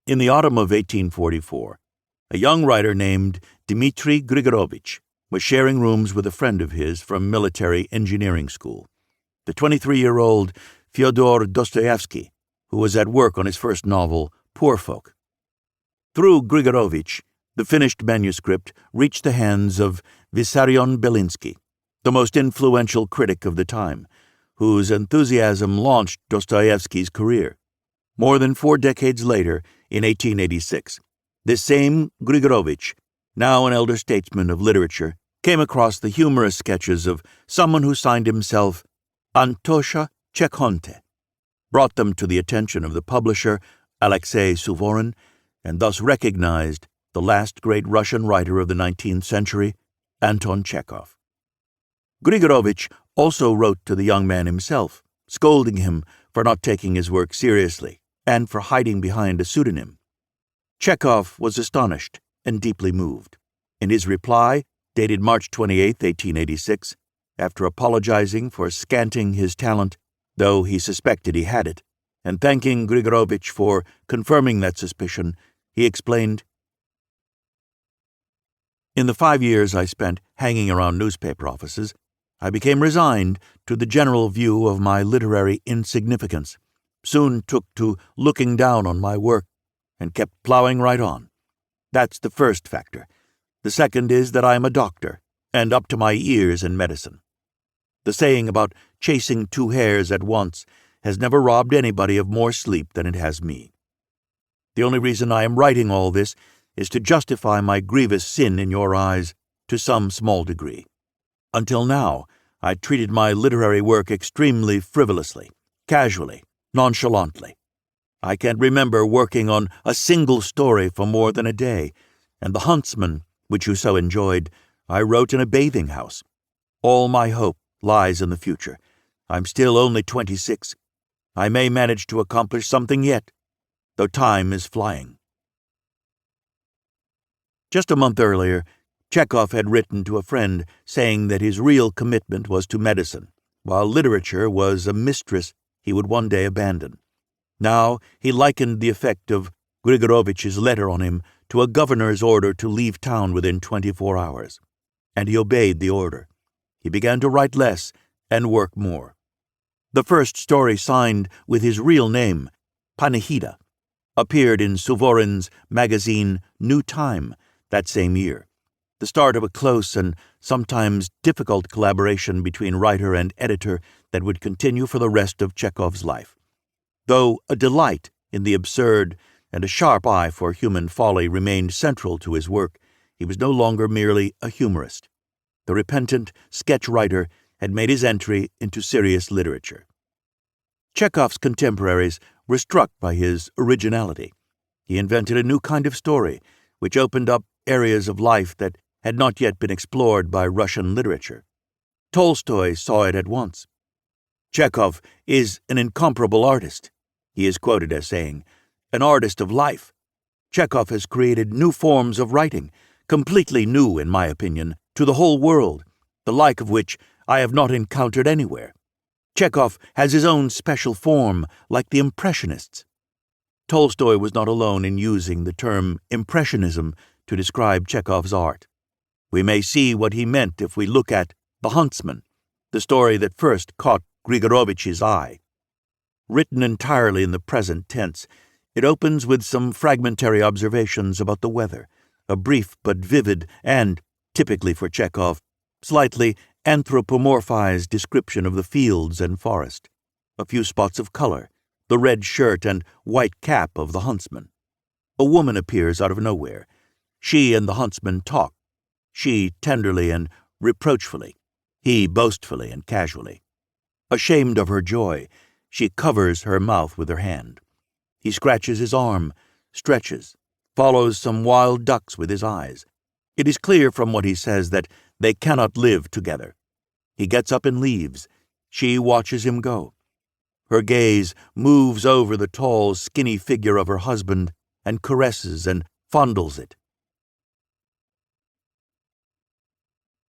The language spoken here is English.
In the autumn of 1844, a young writer named Dmitry Grigorovich was sharing rooms with a friend of his from military engineering school, the 23-year-old Fyodor Dostoevsky, who was at work on his first novel, Poor Folk. Through Grigorovich, the finished manuscript reached the hands of Vissarion Belinsky, the most influential critic of the time, whose enthusiasm launched Dostoevsky's career. More than 4 decades later, in 1886, this same Grigorovich, now an elder statesman of literature, came across the humorous sketches of someone who signed himself Anton Chekhov, brought them to the attention of the publisher Alexei Suvorin, and thus recognized the last great Russian writer of the 19th century, Anton Chekhov. Grigorovich also wrote to the young man himself, scolding him for not taking his work seriously and for hiding behind a pseudonym. Chekhov was astonished and deeply moved. In his reply, dated March 28, 1886, after apologizing for scanting his talent, though he suspected he had it, and thanking Grigorovich for confirming that suspicion, he explained, "In the 5 years I spent hanging around newspaper offices, I became resigned to the general view of my literary insignificance, soon took to looking down on my work, and kept plowing right on. That's the first factor. The second is that I am a doctor, and up to my ears in medicine. The saying about chasing 2 hares at once has never robbed anybody of more sleep than it has me. The only reason I am writing all this is to justify my grievous sin in your eyes to some small degree. Until now, I treated my literary work extremely frivolously, casually, nonchalantly. I can't remember working on a single story for more than a day, and The Huntsman, which you so enjoyed, I wrote in a bathing house. All my hope lies in the future. I'm still only 26. I may manage to accomplish something yet, though time is flying." Just a month earlier, Chekhov had written to a friend saying that his real commitment was to medicine, while literature was a mistress he would one day abandon. Now he likened the effect of Grigorovich's letter on him to a governor's order to leave town within 24 hours. And he obeyed the order. He began to write less and work more. The first story signed with his real name, Panihida, appeared in Suvorin's magazine New Time that same year, the start of a close and sometimes difficult collaboration between writer and editor that would continue for the rest of Chekhov's life. Though a delight in the absurd and a sharp eye for human folly remained central to his work, he was no longer merely a humorist. The repentant sketch writer had made his entry into serious literature. Chekhov's contemporaries were struck by his originality. He invented a new kind of story, which opened up areas of life that had not yet been explored by Russian literature. Tolstoy saw it at once. Chekhov is an incomparable artist, he is quoted as saying, an artist of life. Chekhov has created new forms of writing, completely new, in my opinion, to the whole world, the like of which I have not encountered anywhere. Chekhov has his own special form, like the Impressionists. Tolstoy was not alone in using the term impressionism to describe Chekhov's art. We may see what he meant if we look at The Huntsman, the story that first caught Grigorovich's eye. Written entirely in the present tense, it opens with some fragmentary observations about the weather, a brief but vivid and, typically for Chekhov, slightly anthropomorphized description of the fields and forest, a few spots of color, the red shirt and white cap of the huntsman. A woman appears out of nowhere. She and the huntsman talk, she tenderly and reproachfully, he boastfully and casually. Ashamed of her joy, she covers her mouth with her hand. He scratches his arm, stretches, follows some wild ducks with his eyes. It is clear from what he says that they cannot live together. He gets up and leaves. She watches him go. Her gaze moves over the tall, skinny figure of her husband and caresses and fondles it.